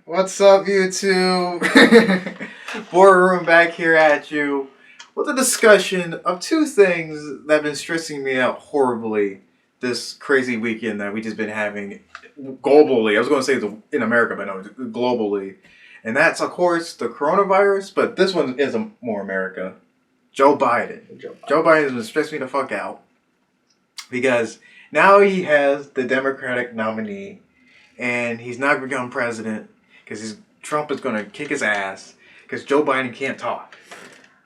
What's up, YouTube? Boardroom back here at you with a discussion of two things that have been stressing me out horribly this crazy weekend that we just been having globally. I was going to say in America, but no, globally. And that's, of course, the coronavirus, but this one is more America. Joe Biden. Joe Biden has been stressing me the fuck out because now he has the Democratic nominee and he's not going to become president because Trump is going to kick his ass because Joe Biden can't talk.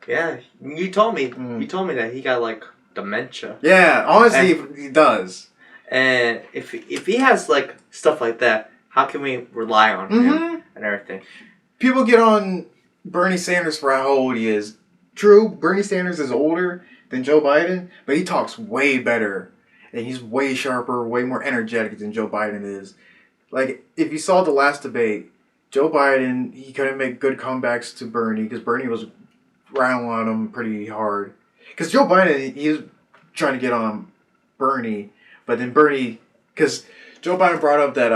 Yeah, you told me. You told me that he got like dementia. Yeah, honestly, he does. And if he has like stuff like that, how can we rely on him and everything? People get on Bernie Sanders for how old he is. True, Bernie Sanders is older than Joe Biden, but he talks way better. And he's way sharper, way more energetic than Joe Biden is. Like, if you saw the last debate, Joe Biden, he couldn't make good comebacks to Bernie because Bernie was riling on him pretty hard. Because Joe Biden, he was trying to get on Bernie, but then Bernie, because Joe Biden brought up that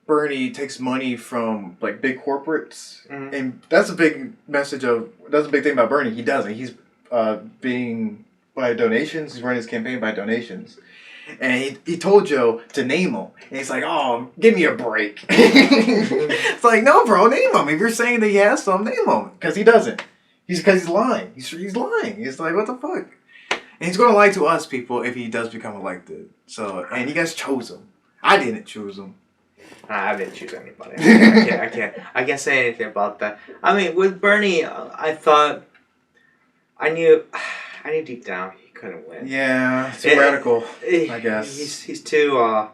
Bernie takes money from like big corporates, and that's a big that's a big thing about Bernie. He doesn't. He's being by donations. He's running his campaign by donations. And he told Joe to name him. And he's like, oh, give me a break. It's like, no, bro, name him. If you're saying that he has some, name him. Because he doesn't. Because he's lying. He's lying. He's like, what the fuck? And he's going to lie to us people if he does become elected. So, and you guys chose him. I didn't choose him. I didn't choose anybody. I can't say anything about that. I mean, with Bernie, I knew deep down he couldn't win. Yeah, too radical, I guess. He's too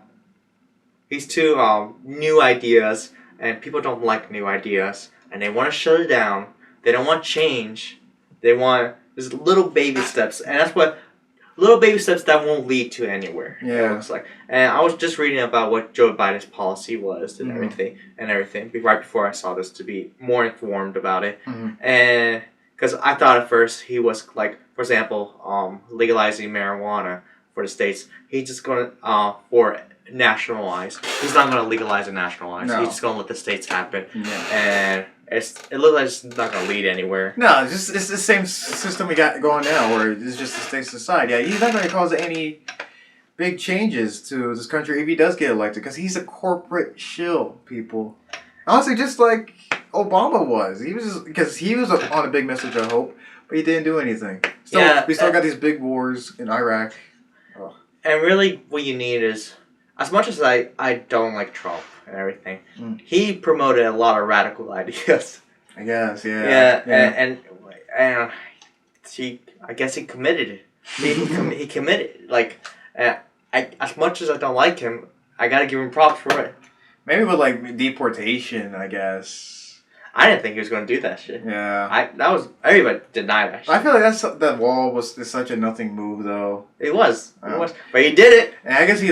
new ideas, and people don't like new ideas, and they want to shut it down. They don't want change. They want just little baby steps, and that's what little baby steps that won't lead to anywhere. Yeah, it's like, and I was just reading about what Joe Biden's policy was and everything, right before I saw this to be more informed about it, and. Because I thought at first he was like, for example, legalizing marijuana for the states. He's just going to for nationalize. He's not going to legalize and nationalize. No. He's just going to let the states happen. Yeah. And it looks like it's not going to lead anywhere. No, it's the same system we got going now, where it's just the states decide. Yeah, he's not going to cause any big changes to this country if he does get elected, because he's a corporate shill, people. Honestly, just like Obama was. Because he was on a big message of hope, but he didn't do anything. We still got these big wars in Iraq. Oh. And really, what you need is, as much as I don't like Trump and everything, he promoted a lot of radical ideas. I guess, yeah. And I guess he committed it. He committed. Like, as much as I don't like him, I gotta give him props for it. Maybe with like deportation, I guess. I didn't think he was going to do that shit. Yeah. Everybody denied that shit. I feel like that wall was such a nothing move, though. It was. But he did it. And I guess he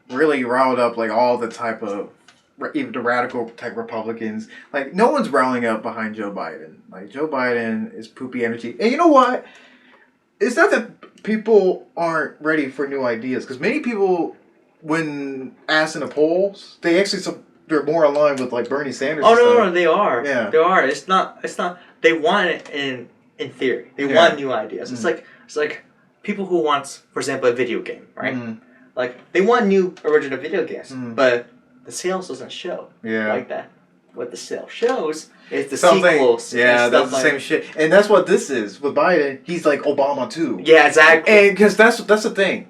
really riled up like all the type of even the radical type Republicans. Like no one's rallying up behind Joe Biden. Like Joe Biden is poopy energy. And you know what? It's not that people aren't ready for new ideas, because many people, when asked in the polls, they're more aligned with like Bernie Sanders. Oh no, they are. Yeah, they are. It's not. They want it in theory. They want new ideas. It's like people who want, for example, a video game, right? Like they want new original video games, but the sales doesn't show like that. What the sales shows is the sequels. Yeah, that's the same shit, and that's what this is with Biden. He's like Obama too. Yeah, exactly. And because that's the thing.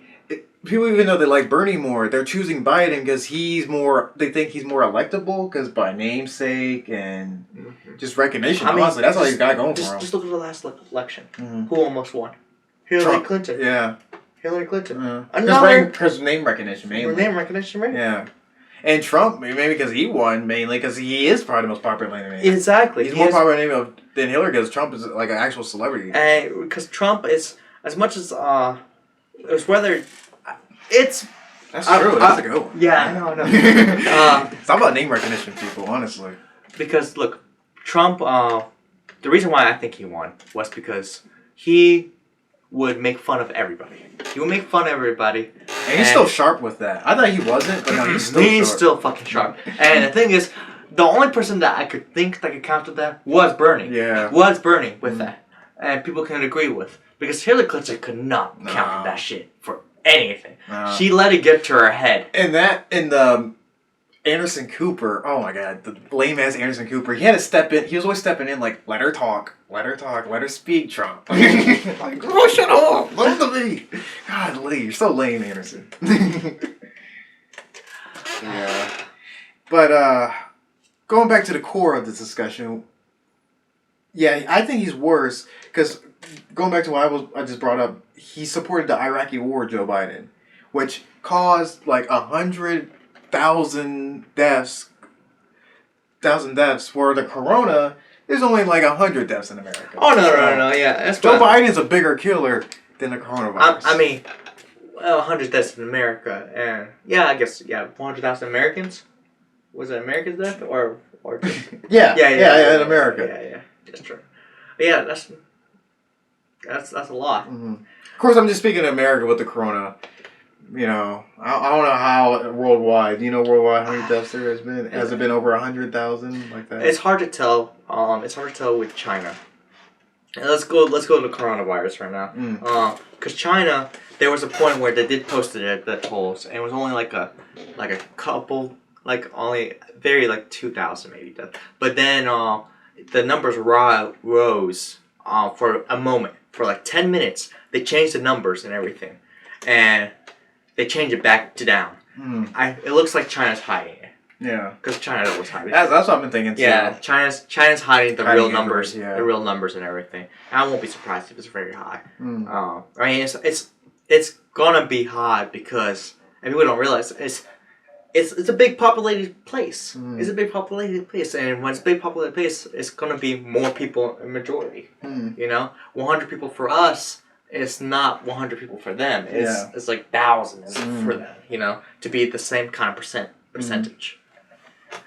People, even though they like Bernie more, they're choosing Biden because they think he's more electable because by namesake and just recognition. I mean, honestly, that's all he's got going for him. Just look at the last election. Who almost won? Hillary Clinton. Yeah. Hillary Clinton. Because name recognition, mainly. Name recognition, right? Yeah. And Trump, maybe because he won, mainly because he is probably the most popular name. Exactly. He's more popular name than Hillary because Trump is like an actual celebrity. And because Trump is, as much as, it's whether... That's true. That's a good one. Yeah, I know. It's all about name recognition, people, honestly. Because, look, Trump, the reason why I think he won was because he would make fun of everybody. He would make fun of everybody. And he's still sharp with that. I thought he wasn't, but no, he's still he's sharp. still fucking sharp. And the thing is, the only person that I could think that could counter that was Bernie. Yeah. Was Bernie with that. And people can agree with. Because Hillary Clinton could not counter that shit for anything. No. She let it get to her head. And the Anderson Cooper, oh my god, the lame ass Anderson Cooper, he had to step in. He was always stepping in like, let her talk, let her speak, Trump. Like, girl, shut up, let them be. God, Lee, you're so lame, Anderson. Yeah. But going back to the core of this discussion, yeah, I think he's worse because going back to what I just brought up, he supported the Iraqi war, Joe Biden, which caused like 100,000 deaths. For the corona, there's only like 100 deaths in America. Oh no, yeah, that's Joe Biden's a bigger killer than the coronavirus. I mean, well, 100 deaths in America, and yeah, I guess 100,000 Americans. Was it Americans death or just... yeah, in America. Yeah, that's true. Yeah, that's a lot. Mm-hmm. Of course, I'm just speaking of America with the corona. You know, I don't know how worldwide. Do you know worldwide how many deaths there has been? Has it been over 100,000 like that? It's hard to tell. It's hard to tell with China. And let's go to the coronavirus right now. Because China, there was a point where they did post it at the tolls, and it was only like a couple, like only very like 2,000 maybe deaths. But then the numbers rose for a moment, for like 10 minutes. They changed the numbers and everything, and they changed it back to down. It looks like China's hiding it. Yeah. Because China was hiding. That's what I've been thinking too. Yeah, China's hiding the real numbers, yeah. the real numbers and everything. And I won't be surprised if it's very high. I mean, it's gonna be high because and people don't realize it's a big populated place. It's a big populated place, and when it's a big populated place, it's gonna be more people in majority. You know, 100 people for us. It's not 100 people for them. It's like thousands for them. You know, to be the same kind of percentage.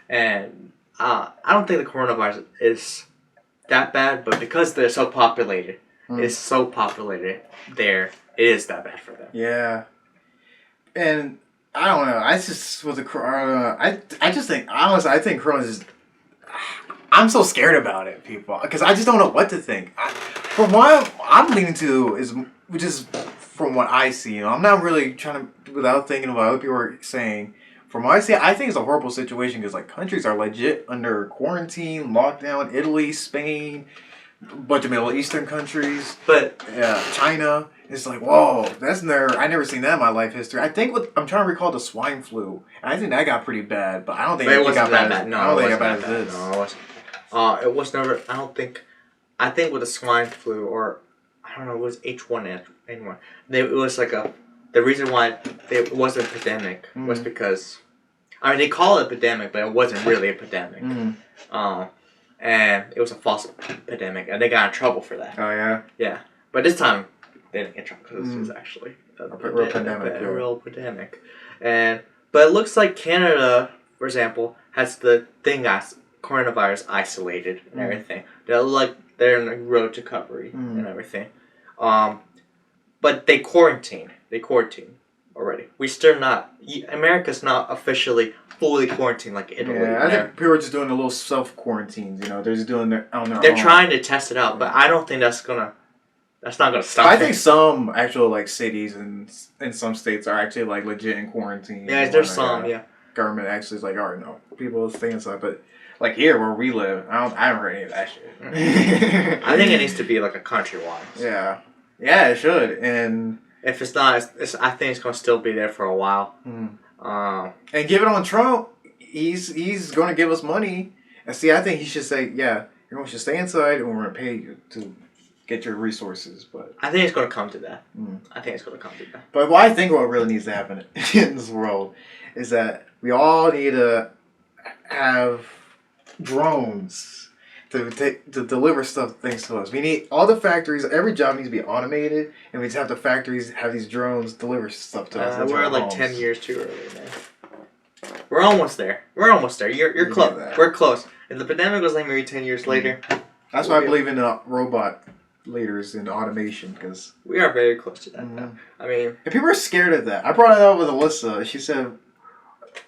And I don't think the coronavirus is that bad, but because they're so populated, it's so populated there, it is that bad for them. Yeah. And I don't know. I just with the corona, I just think honestly, I think corona is. I'm so scared about it, people, because I just don't know what to think. From what I'm leaning to which is from what I see. You know, I'm not really trying to without thinking about what other people are saying. From what I see, I think it's a horrible situation because like countries are legit under quarantine, lockdown. Italy, Spain, a bunch of Middle Eastern countries, but China. It's like whoa, I never seen that in my life history. I think I'm trying to recall the swine flu, and I think that got pretty bad, but I don't think it got bad. No, I don't think it got bad as this. No, it wasn't. It was never. I don't think. I think with the swine flu or I don't know, it was H1N1. It was like the reason why it wasn't a pandemic was because I mean they call it a pandemic, but it wasn't really a pandemic. And it was a false pandemic, and they got in trouble for that. Oh yeah. Yeah, but this time they didn't get in trouble because it was actually a real pandemic. A real pandemic, but it looks like Canada, for example, has the thing as coronavirus isolated and everything. They're in the road to recovery and everything. But they quarantine. Already. We still not. America's not officially fully quarantined like Italy. Yeah, I think people are just doing a little self quarantines. You know, they're just doing their on their own. They're trying to test it out, but I don't think that's not gonna stop. I think some actual like cities and in some states are actually like legit in quarantine. Yeah, there's some. Government actually is like, all right, no, people stay inside, but. Like here where we live, I haven't heard any of that shit. I think it needs to be like a countrywide. Yeah, it should. And if it's not, I think it's gonna still be there for a while. And give it on Trump. He's gonna give us money. And see, I think he should say, yeah, everyone should stay inside, and we're gonna pay you to get your resources. But I think it's gonna come to that. But what I think what really needs to happen in this world is that we all need to have drones to deliver things to us. We need all the factories. Every job needs to be automated, and we just have the factories have these drones deliver stuff to us. We're like 10 years too early, man. We're almost there. You're close. We're close. If the pandemic was like maybe 10 years later, that's why I believe in a robot leaders in automation because We are very close to that now. I mean, people are scared of that. I brought it up with Alyssa. She said,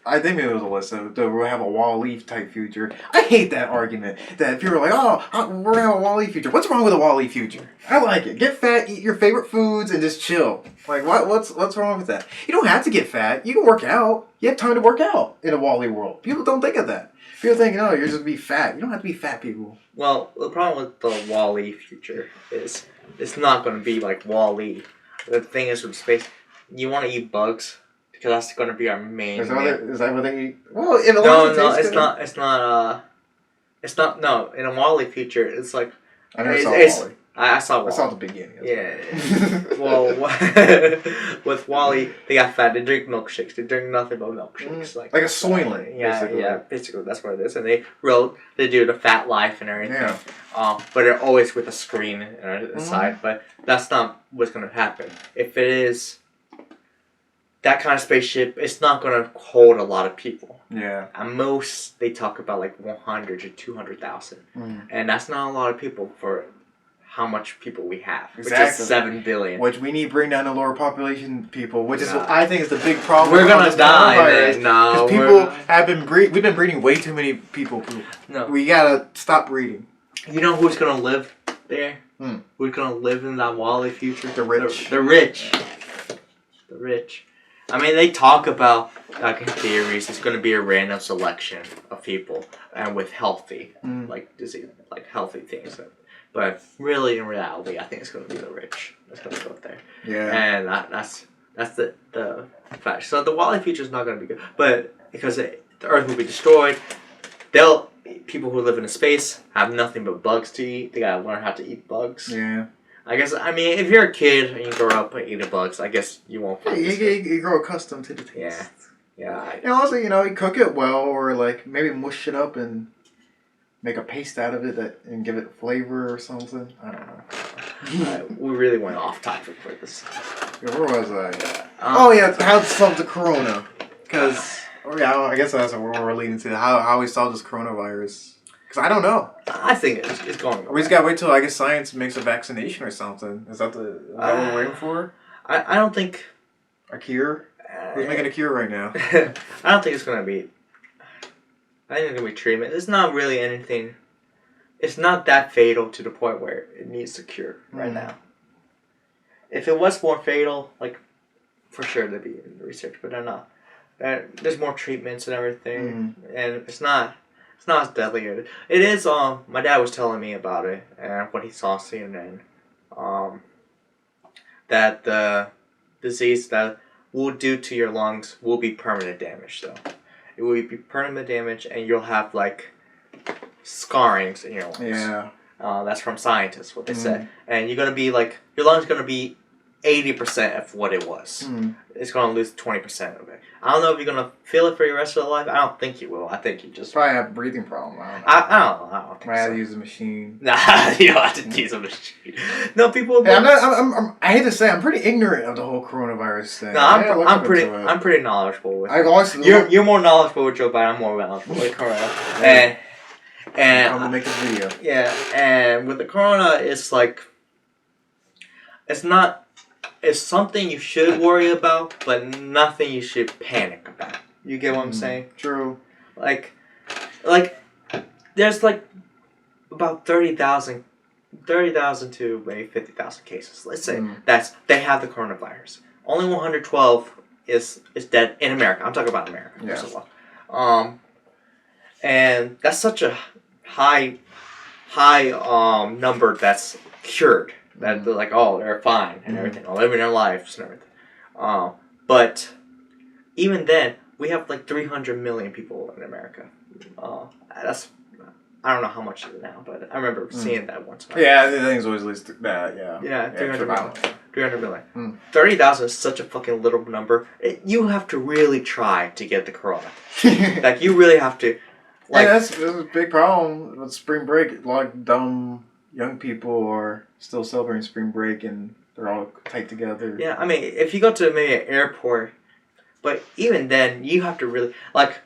I think it was Alyssa, that we'll have a Wall-E type future. I hate that argument. That people are like, we're going to have a Wall-E future. What's wrong with a Wall-E future? I like it. Get fat, eat your favorite foods, and just chill. Like, what's wrong with that? You don't have to get fat. You can work out. You have time to work out in a Wall-E world. People don't think of that. People think, no, you're just be fat. You don't have to be fat, people. well, the problem with the Wall-E future is it's not going to be like Wall-E. The thing is with space, you want to eat bugs because that's going to be our main. Is that what they eat? Well, if it's not. No, in a Wall-E future, it's like I never saw it's- Wall-E. I saw Wall-E. I saw the beginning. Yeah. Well, with Wall-E, they got fat. They drink milkshakes. They drink nothing but milkshakes. Like a Soylent. Yeah, basically. yeah. Basically, that's what it is. And they do the fat life and everything. Yeah. But they're always with a screen on the side. But that's not what's gonna happen. If it is that kind of spaceship, it's not gonna hold a lot of people. Yeah. At most, they talk about like 100 to 200,000, and that's not a lot of people for how much people we have, which Exactly. is 7 billion. Which we need to bring down the lower population people, which is Nah. what I think is the big problem. We're with gonna this die, coronavirus. man. No, Because people have been we've been breeding way too many people. No. We gotta stop breeding. You know who's gonna live there? Hmm. Who's gonna live in that Wall-E future? The rich. The rich. The rich. I mean, they talk about, like, in theories, it's gonna be a random selection of people, and with healthy, like, disease, like, healthy things. But really, in reality, I think it's gonna be the rich that's gonna go up there. Yeah. And that's the fact. So the Wall-E future is not gonna be good, but because the Earth will be destroyed, people who live in space have nothing but bugs to eat. They gotta learn how to eat bugs. Yeah. I guess, I mean, if you're a kid and you grow up eating bugs, I guess you won't find this good. You grow accustomed to the taste. Yeah. Yeah. And also, you cook it well, or like maybe mush it up and make a paste out of it and give it flavor or something. I don't know. We really went off topic for this. Where was I? Oh yeah, how to solve the corona? Because I guess that's what we're leading to. How we solve this coronavirus? Because I don't know. I think it's going. We just gotta wait till I guess science makes a vaccination or something. Is that what we're waiting for? I don't think. A cure? Who's making a cure right now? I don't think it's gonna be. I think it's gonna be treatment. It's not really anything. It's not that fatal to the point where it needs a cure right now. If it was more fatal, like, for sure there'd be research, but they're not. There's more treatments and everything, and it's not as deadly. It is. My dad was telling me about it, and what he saw CNN, that the disease that will do to your lungs will be permanent damage. Though it will be permanent damage, and you'll have like scarrings in your lungs. Yeah. That's from scientists, what they said. And you're gonna be like, your lungs gonna be 80% of what it was. It's gonna lose 20% of it. I don't know if you're gonna feel it for your rest of your life. I don't think you will. I think you just Probably have a breathing problem. I don't know. I don't think Might have so. to use a machine. Nah, you don't have to use a machine. No, people. Hey, I hate to say, I'm pretty ignorant of the whole coronavirus thing. No, I'm pretty knowledgeable with. I've always You're more knowledgeable with Joe Biden. I'm more knowledgeable with Corona. And I'm gonna make this video. yeah, and with the Corona, it's like it's something you should worry about, but nothing you should panic about. You get what I'm saying? True. Like, there's like about 30,000 to maybe 50,000 cases. Let's say they have the coronavirus. Only 112 is dead in America. I'm talking about America first of all. And that's such a high number that's cured. That they're like, oh, they're fine and everything, they're living their lives and everything. But even then, we have like 300 million people in America. That's, I don't know how much is it now, but I remember seeing that once. Yeah, I think it's always at least that. Yeah. Yeah, 300 million. 300 million. 30,000 30,000 is such a fucking little number. You have to really try to get the corona. Like, you really have to. Like, that's a big problem with spring break. A lot of dumb young people are still celebrating spring break and they're all tight together. yeah, I mean, if you go to maybe an airport, but even then, you have to really, like,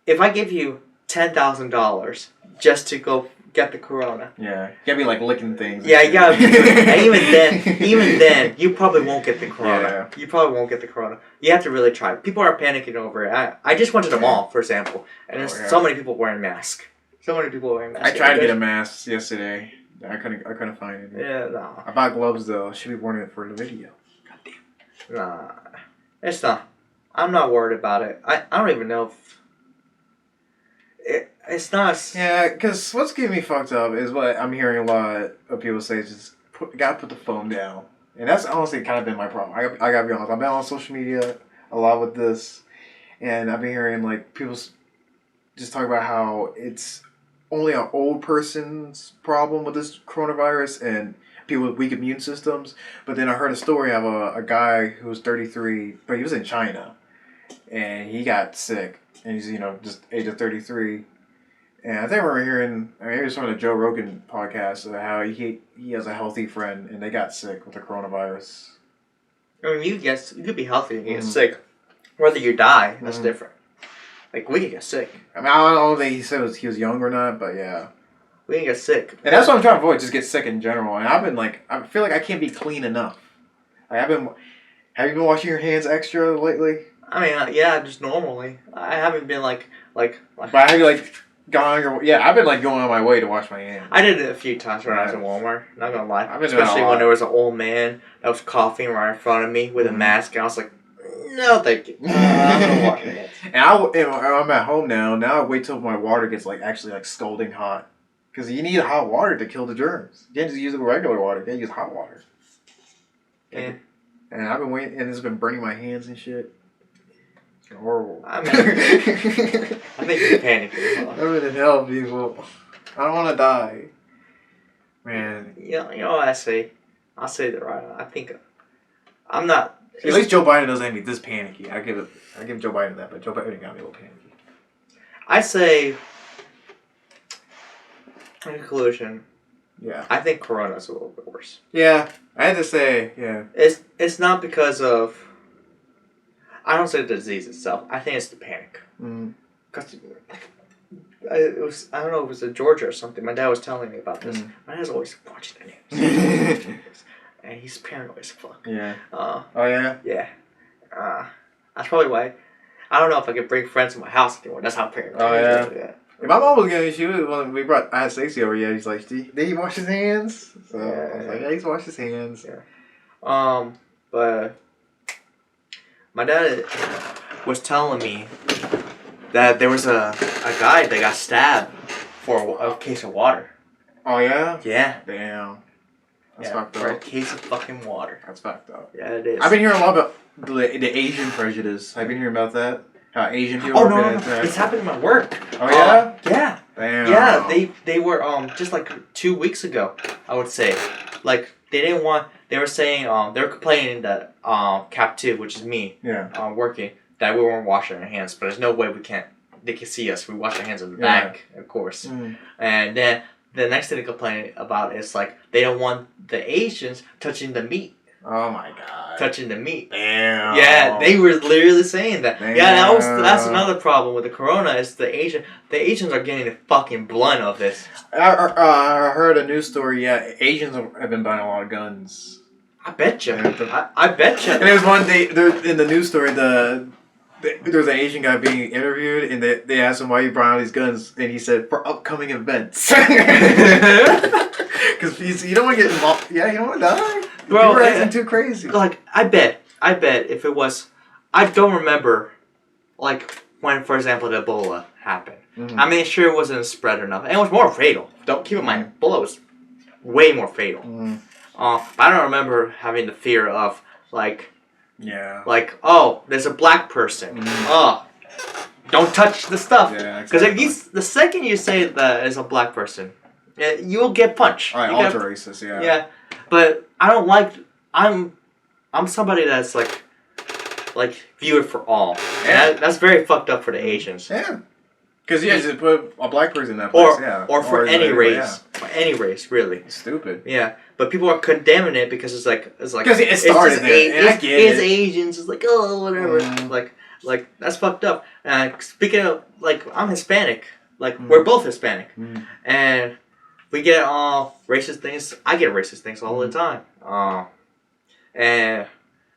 if I give you $10,000 just to go get the corona. Yeah, you gotta be like licking things. Yeah, you gotta. And even then, you probably won't get the corona. Yeah. You probably won't get the corona. You have to really try. People are panicking over it. I just went to the mall, for example, and there's so many people wearing masks. So many people wearing masks. I tried to get a mask yesterday. I couldn't find it. Yeah, no. I bought gloves though. Should be wearing it for the video. Goddamn. Nah, it's not. I'm not worried about it. I don't even know if it's not. Yeah, because what's getting me fucked up is what I'm hearing a lot of people say: just gotta put the phone down, and that's honestly kind of been my problem. I gotta be honest. I've been on social media a lot with this, and I've been hearing like people just talk about how it's only an old person's problem with this coronavirus and people with weak immune systems. But then I heard a story of a guy who was 33, but he was in China, and he got sick, and he's just age of 33. And I think I remember hearing, it was from the Joe Rogan podcast, how he has a healthy friend, and they got sick with the coronavirus. I mean, you could be healthy and get sick. Whether you die, that's different. Like, we can get sick. I mean, I don't know that he said he was young or not, but yeah. We can get sick. And that's what I'm trying to avoid, just get sick in general. And I've been I feel like I can't be clean enough. Have you been washing your hands extra lately? I mean, yeah, just normally. I haven't been like. But have you I've been going on my way to wash my hands. I did it a few times when I was in Walmart. Not gonna lie. I've been doing Especially when there was an old man that was coughing right in front of me with a mask, and I was like, no, thank you. I'm gonna wash my hands. And I'm at home now. Now I wait till my water gets actually scalding hot. Because you need hot water to kill the germs. You can't just use regular water. You can't use hot water. Yeah. And I've been waiting, and it's been burning my hands and shit. It's horrible. I mean, I think you're panicking. I'm in hell, people. I don't want to die. Man. You know what I say? I'll say that right now. I think I'm not. At least Joe Biden doesn't have me this panicky. I give Joe Biden that, but Joe Biden got me a little panicky. I say, in conclusion, yeah, I think Corona's a little bit worse. Yeah, I had to say, yeah. It's not because of. I don't say the disease itself. I think it's the panic. Cause I don't know if it was in Georgia or something. My dad was telling me about this. My dad's always watching the news. And he's paranoid as fuck. Yeah. Oh, yeah? Yeah. That's probably why. I don't know if I could bring friends to my house anymore. That's how paranoid he is. Yeah. If my mom was getting when I had Stacey over, yeah, he's like, did he wash his hands? So I was like, yeah, he's washed his hands. Yeah. But my dad was telling me that there was a guy that got stabbed for a case of water. Oh, yeah? Yeah. Damn. That's fucked up. For a case of fucking water. That's fucked up. Yeah, it is. I've been hearing a lot about the Asian prejudice. I've been hearing about that. How Asian people Oh, no. It's happened at my work. Oh, yeah? Yeah. Damn. Yeah, they were, just 2 weeks ago, I would say. They didn't want, they were saying, they were complaining that, Cap 2, which is me, working, that we weren't washing our hands, but there's no way they can see us. We wash our hands in the back, of course. And then the next thing they complain about is they don't want the Asians touching the meat. Oh my god. Touching the meat. Damn. Yeah, they were literally saying that. Damn. Yeah, that's another problem with the corona is the Asians are getting the fucking blunt of this. I heard a news story, yeah, Asians have been buying a lot of guns. I bet you. I bet you. And there was one day, in the news story, there was an Asian guy being interviewed, and they asked him why he brought all these guns, and he said, for upcoming events. Because you don't want to get involved. Yeah, you don't want to die. Bro, you're acting too crazy. I bet if it was, I don't remember, when, for example, the Ebola happened. I mean, sure it wasn't spread enough, and it was more fatal. Don't keep in mind, Ebola was way more fatal. But I don't remember having the fear of, oh, there's a black person. Oh, don't touch the stuff. Because the second you say that is a black person, you'll get punched. Alright, ultra racist, yeah. Yeah, but I don't I'm somebody that's view it for all. And that's very fucked up for the Asians. Yeah. Because just put a black person in that place, or for any race. Yeah. For any race, really. It's stupid. Yeah. But people are condemning it because it's because it started there. And I get it's Asians. It's oh, whatever. That's fucked up. Speaking of, I'm Hispanic. We're both Hispanic. And we get racist things. I get racist things all the time.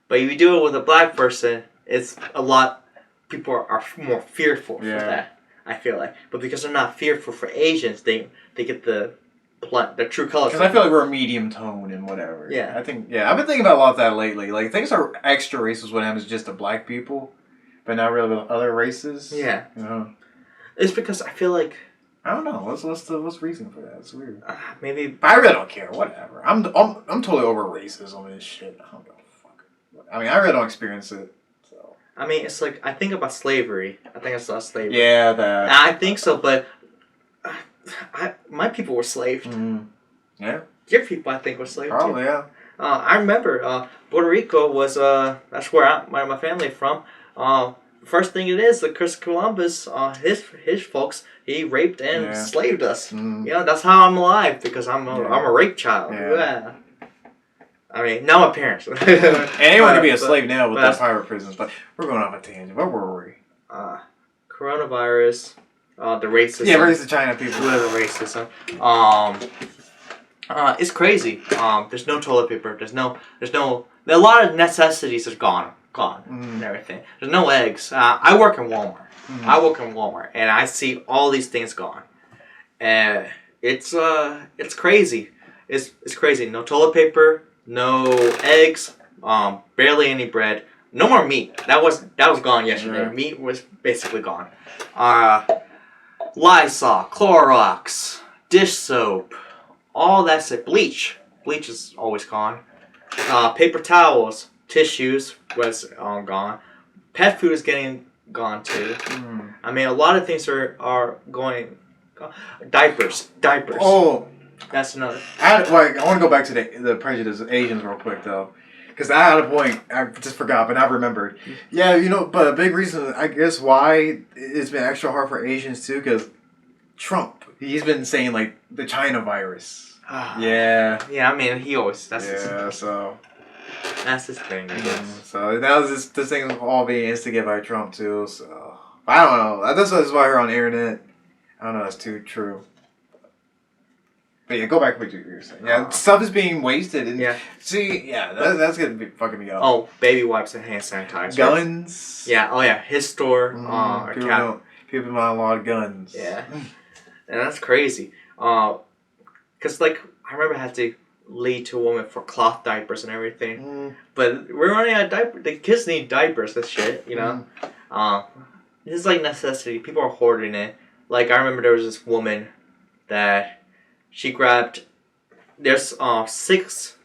But if you do it with a black person, it's a lot. People are more fearful for that. I feel like, but because they're not fearful for Asians, they get the true colors. Because I feel like we're a medium tone and whatever. Yeah. I think, I've been thinking about a lot of that lately. Like, things are extra racist when it happens just to black people, but not really with other races. Yeah. You know? It's because I feel like, I don't know. What's the reason for that? It's weird. Maybe. But I really don't care. Whatever. I'm totally over racism and shit. I don't give a fuck. I mean, I really don't experience it. So. I mean, it's like I think about slavery. I think I saw slavery. Yeah, that. I think so, but my people were slaved. Mm-hmm. Yeah. Your people, I think, were slaved Probably, too. yeah. I remember Puerto Rico was that's where my family from. First thing it is, the Chris Columbus, his folks, he raped and slaved us. Mm. You know, that's how I'm alive, because I'm a rape child. Yeah. I mean, not my parents. Anyone can be a slave now with the pirate prisons, but we're going off a tangent. Where were we? Coronavirus, the racism. Yeah, racist China people. The racism. It's crazy. There's no toilet paper. There's no. A lot of necessities are gone, and everything. There's no eggs. I work in Walmart. And I see all these things gone, and it's crazy. It's crazy. No toilet paper. No eggs. Barely any bread. No more meat. That was gone yesterday. Yeah. Meat was basically gone. Lysol, Clorox, dish soap. All that stuff. Bleach is always gone. Paper towels, tissues was gone. Pet food is getting gone too. I mean, a lot of things are going. Diapers. Oh, that's another. I want to go back to the prejudice of Asians real quick though, because I had a point. I just forgot, but I remembered. Yeah, you know, but a big reason I guess why it's been extra hard for Asians too, because Trump. He's been saying like the China virus. Yeah. Yeah, I mean he always. So. That's his thing, I guess. So that was this thing all being instigated by Trump too. So I don't know. That's why I heard on the internet. I don't know. That's too true. But yeah, go back to what you were saying. Yeah, stuff is being wasted. And see, that's gonna be fucking me up. Oh, baby wipes and hand sanitizer. Guns. Yeah. Oh yeah, his store. People buy a lot of guns. Yeah. And that's crazy. Cause like I remember I had to lead to a woman for cloth diapers and everything. But we're running out of diapers. The kids need diapers. That shit, you know. This is like necessity. People are hoarding it. Like I remember there was this woman that she grabbed. There's 6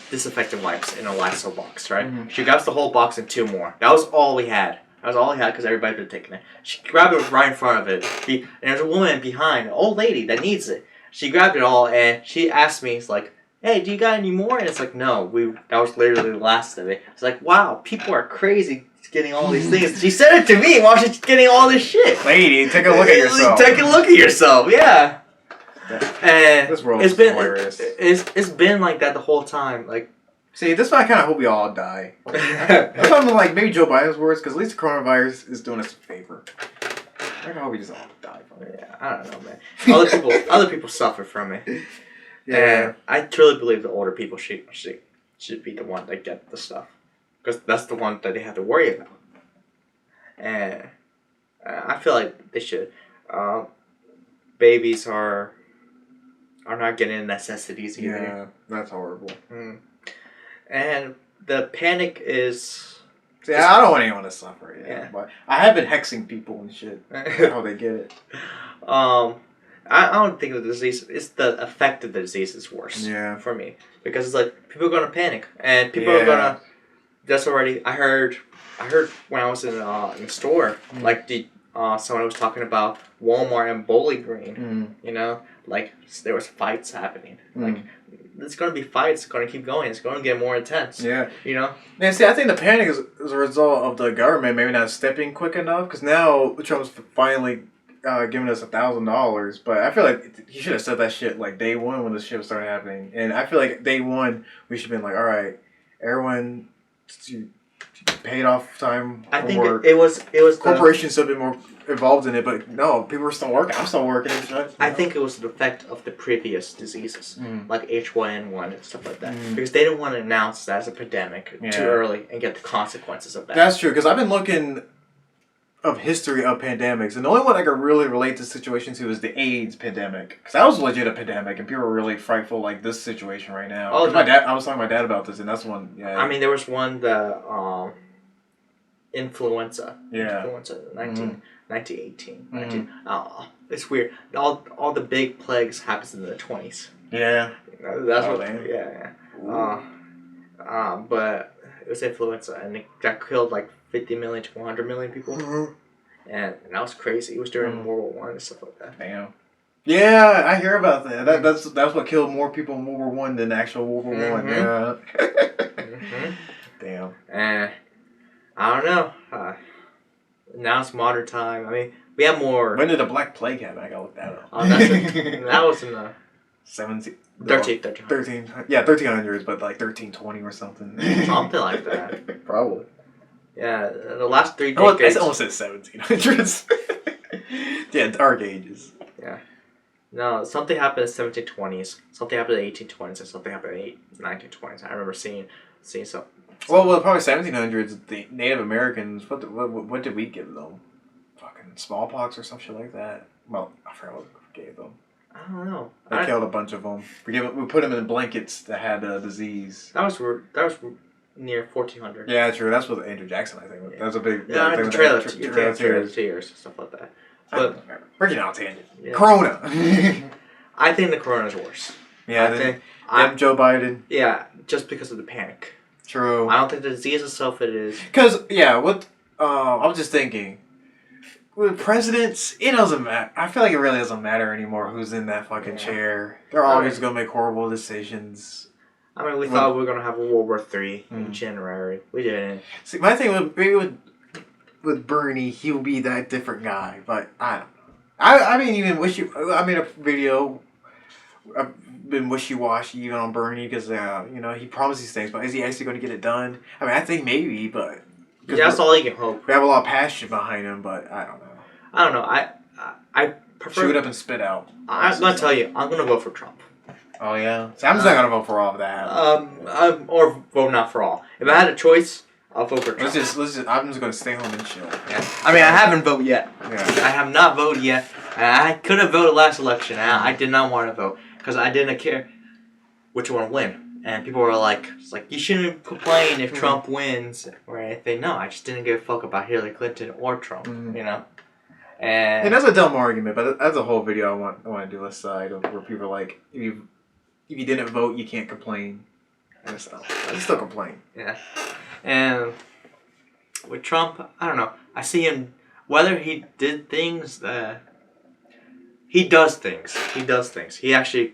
disinfectant wipes in a Lysol box, right? She grabs the whole box and 2 more. That was all we had. Because everybody's been taking it. She grabbed it right in front of it. And there's a woman behind, an old lady that needs it. She grabbed it all and she asked me, it's like, hey, do you got any more? And it's like, no, that was literally the last of it. It's like, wow, people are crazy getting all these things. She said it to me while she's getting all this shit. Lady, take a look at yourself. Take a look at yourself, yeah. And this world is hilarious. It's been like that the whole time. Like, see, this is why I kind of hope we all die. That's something like maybe Joe Biden's words, because at least the coronavirus is doing us a favor. I kind of hope we just all die from it. Yeah, I don't know, man. Other people suffer from it. Yeah. And I truly believe the older people should be the one that get the stuff, because that's the one that they have to worry about. And I feel like they should. Babies are not getting necessities either. Yeah, that's horrible. And the panic is. Yeah, I don't want anyone to suffer. Yeah, but I have been hexing people and shit. How they get it. I don't think the disease. It's the effect of the disease is worse. Yeah. For me, because it's like people are gonna panic and people are gonna. That's already. I heard when I was in the store, like someone was talking about Walmart and Bowling Green. You know, like there was fights happening. Like there's gonna be fights. It's gonna keep going. It's gonna get more intense. Yeah. You know. Yeah. See, I think the panic is a result of the government maybe not stepping quick enough. Because now Trump's finally giving us $1,000, but I feel like he should have said that shit like day one when the shit started happening. And I feel like day one we should have been like, all right, everyone paid off time. I think it was corporations have been more involved in it, but no, people are still working. I'm still working. I think it was the effect of the previous diseases, like H1N1 and stuff like that, because they didn't want to announce that as a pandemic too early and get the consequences of that. That's true, because I've been looking of history of pandemics, and the only one I could really relate this situation to is the AIDS pandemic, because that was legit a pandemic, and people were really frightful like this situation right now. Oh, my dad, I was talking to my dad about this, and that's one. Yeah. I mean, there was one influenza. Yeah. Influenza 1918. It's weird. All the big plagues happens in the 20s. Yeah. That's what. Yeah. But it was influenza, and it got killed like 50 million to 100 million people. And that was crazy. It was during World War I and stuff like that. Damn. Yeah, I hear about that. That's what killed more people in World War One than actual World War One. Yeah. Damn. And I don't know. Now it's modern time. I mean, we have more. When did the Black Plague happen? I gotta look that up. That was in the 1300s, but like 1320 or something. Something like that. Probably. Yeah, the last 3 decades. I almost said 1700s. Yeah, Dark Ages. Yeah. No, something happened in the 1720s, something happened in the 1820s, and something happened in the 1920s. I remember seeing something. Well, probably 1700s. The Native Americans. What did we give them? Fucking smallpox or some shit like that. Well, I forgot what we gave them. I don't know. They killed a bunch of them. We put them in blankets that had a disease. That was near 1400. Yeah, true. That's what Andrew Jackson, I think. That was a big. Yeah, the Trail of Tears, stuff like that. But we're getting on tangent. Yeah. Corona. I think the Corona's worse. Yeah, Joe Biden. Yeah, just because of the panic. True. I don't think the disease itself it is. Because I was just thinking, with presidents, it doesn't matter. I feel like it really doesn't matter anymore who's in that fucking chair. They're always gonna make horrible decisions. I mean, we thought we were gonna have a World War III in January. We didn't. See, my thing with Bernie, he'll be that different guy, but I don't know. I made a video. I've been wishy-washy even on Bernie because he promises things, but is he actually going to get it done? I mean, I think maybe, but that's all you can hope. We have a lot of passion behind him, but I don't know. I prefer shoot up and spit out. I'm gonna tell you, I'm gonna vote for Trump. Oh yeah, so I'm just not gonna vote for all of that. Or vote not for all. If I had a choice, I'll vote for Trump. I'm just gonna stay home and chill. Yeah. I mean, I haven't voted yet. Yeah. I have not voted yet. I could have voted last election. I did not want to vote because I didn't care which one would win. And people were like, you shouldn't complain if Trump wins or anything. No, I just didn't give a fuck about Hillary Clinton or Trump. And that's a dumb argument, but that's a whole video I want to do aside of where people are like, if you didn't vote, you can't complain. And stuff. I just still complain. Yeah. And with Trump, I don't know. I see him, whether he did things he does things. He does things. He actually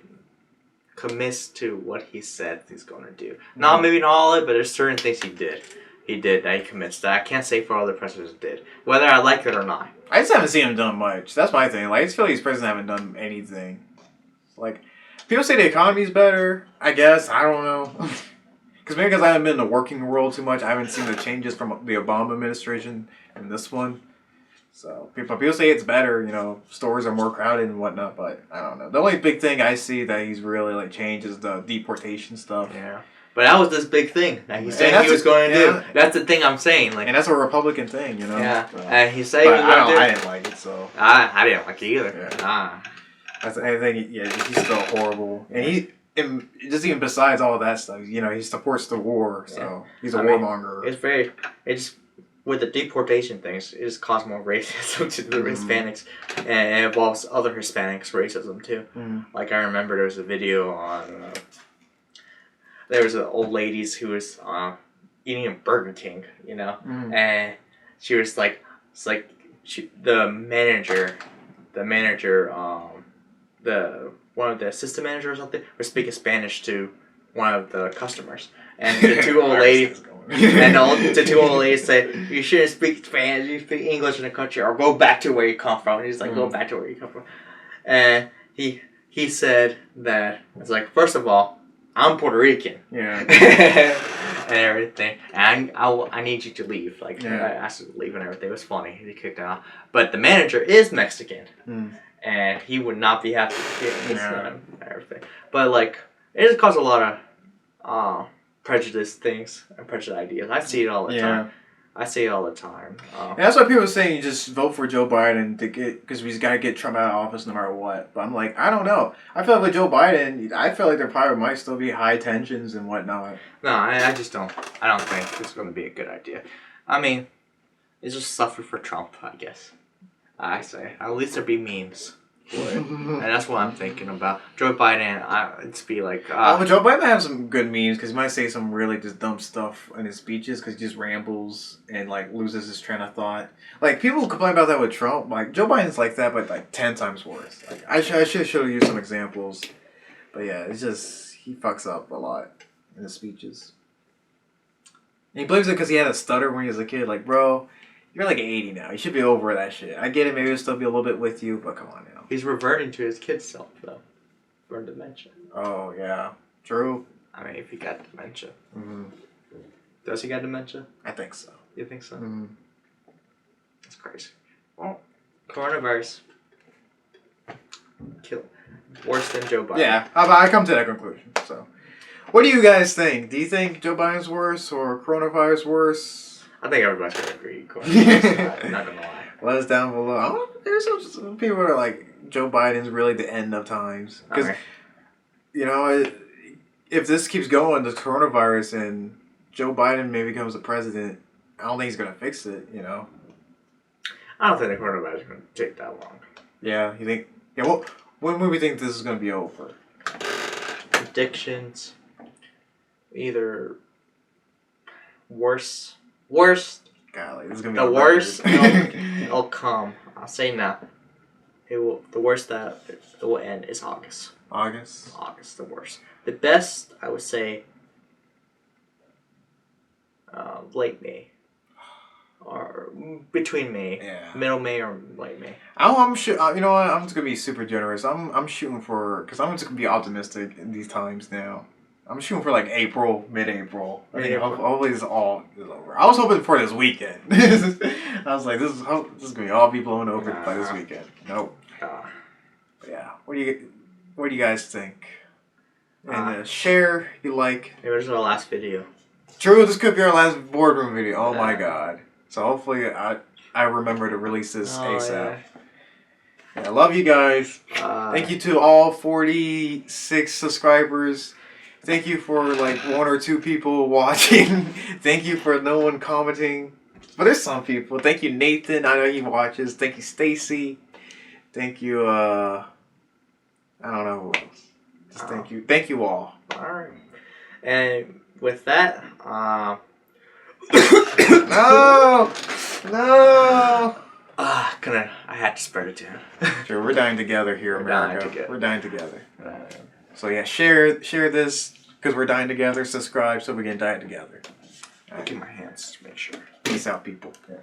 commits to what he said he's going to do. Not maybe not all of it, but there's certain things he did. He did that he commits that. I can't say for other presidents did. Whether I like it or not. I just haven't seen him done much. That's my thing. I just feel like these presidents haven't done anything. People say the economy's better. I guess. I don't know. Because maybe because I haven't been in the working world too much, I haven't seen the changes from the Obama administration and this one. So people say it's better, stores are more crowded and whatnot, but I don't know. The only big thing I see that he's really changed is the deportation stuff. Yeah. But that was this big thing that he said he was going to do. That's the thing I'm saying. And that's a Republican thing, Yeah. So. And he said he was going to do. I didn't like it, so. I didn't like it either. Yeah. That's anything. Yeah, he's still horrible, and just even besides all that stuff, he supports the war, so he's a warmonger. It's with the deportation things, it just caused more racism to the Hispanics, and it involves other Hispanics racism too. I remember there was a video on there was an old lady who was eating a Burger King, and she was the manager, one of the assistant managers or something was speaking Spanish to one of the customers, and the two old ladies. The two old ladies said, "You shouldn't speak Spanish. You speak English in the country, or go back to where you come from." And he's like, "Go back to where you come from." And he said that it's first of all, I'm Puerto Rican. Yeah. and everything. And I need you to leave. Like, Yeah. I asked him to leave and everything. It was funny. He kicked out. But the manager is Mexican. And he would not be happy to hear this and everything. But, like, it just caused a lot of prejudice things and prejudice ideas. I see it all the time. I see it all the time. And that's why people are saying you just vote for Joe Biden to get, because we just got to get Trump out of office no matter what. But I'm like, I don't know. I feel like with Joe Biden, I feel like there probably might still be high tensions and whatnot. No, I just don't. I don't think it's going to be a good idea. I mean, it's just suffer for Trump, I guess. I say. At least there be memes for it. And that's what I'm thinking about. Joe Biden, it's be like... but Joe Biden has some good memes because he might say some really just dumb stuff in his speeches because he just rambles and like loses his train of thought. Like people complain about that with Trump. Like Joe Biden's like that, but like 10 times worse. Like I should show you some examples. But yeah, it's just he fucks up a lot in his speeches. And he blames it because he had a stutter when he was a kid. Like, bro, you're like 80 now. You should be over that shit. I get it. Maybe it'll still be a little bit with you, but come on now. He's reverting to his kid self, though. For dementia. Oh, yeah. True. I mean, if he got dementia. Mm-hmm. Does he got dementia? I think so. You think so? Mm-hmm. That's crazy. Well, coronavirus. Worse than Joe Biden. Yeah, I come to that conclusion. So, what do you guys think? Do you think Joe Biden's worse or coronavirus worse? I think everybody's going to agree. Coronavirus. I'm not going to lie. Let us down below. There's some people that are like, Joe Biden's really the end of times. Because, you know, if this keeps going, the coronavirus, and Joe Biden maybe becomes the president, I don't think he's going to fix it, you know? I don't think the coronavirus is going to take that long. Yeah, you think? Yeah, well, when do we think this is going to be over? Predictions. Either worse. Golly, this is going to be the worst it'll come. I'll say now. The worst that it will end is August. August, the worst. The best, I would say, late May. Or between May. Yeah. Middle May or late May. I'm you know what? I'm just gonna be super generous. I'm shooting for, because I'm just gonna be optimistic in these times now. I'm shooting for like April, mid-April. I mean, hopefully this all is over. I was hoping for this weekend. I was like, this is gonna be all be blown open by this weekend. Nope. But yeah. What do you guys think? And share if you like. Maybe this is our last video. True, this could be our last boardroom video. Oh my god. So hopefully I remember to release this ASAP. Yeah. I love you guys. Thank you to all 46 subscribers. Thank you for like 1 or 2 people watching. Thank you for no one commenting. But there's some people. Thank you, Nathan. I know he watches. Thank you, Stacy. Thank you, I don't know who else. Just thank you. Thank you all. Alright. And with that, No! I had to spread it to him. Sure, we're dying together here, America. We're dying together. So yeah, share this because we're dying together. Subscribe so we can die together. I'll keep my hands to make sure. Peace out, people. Yeah.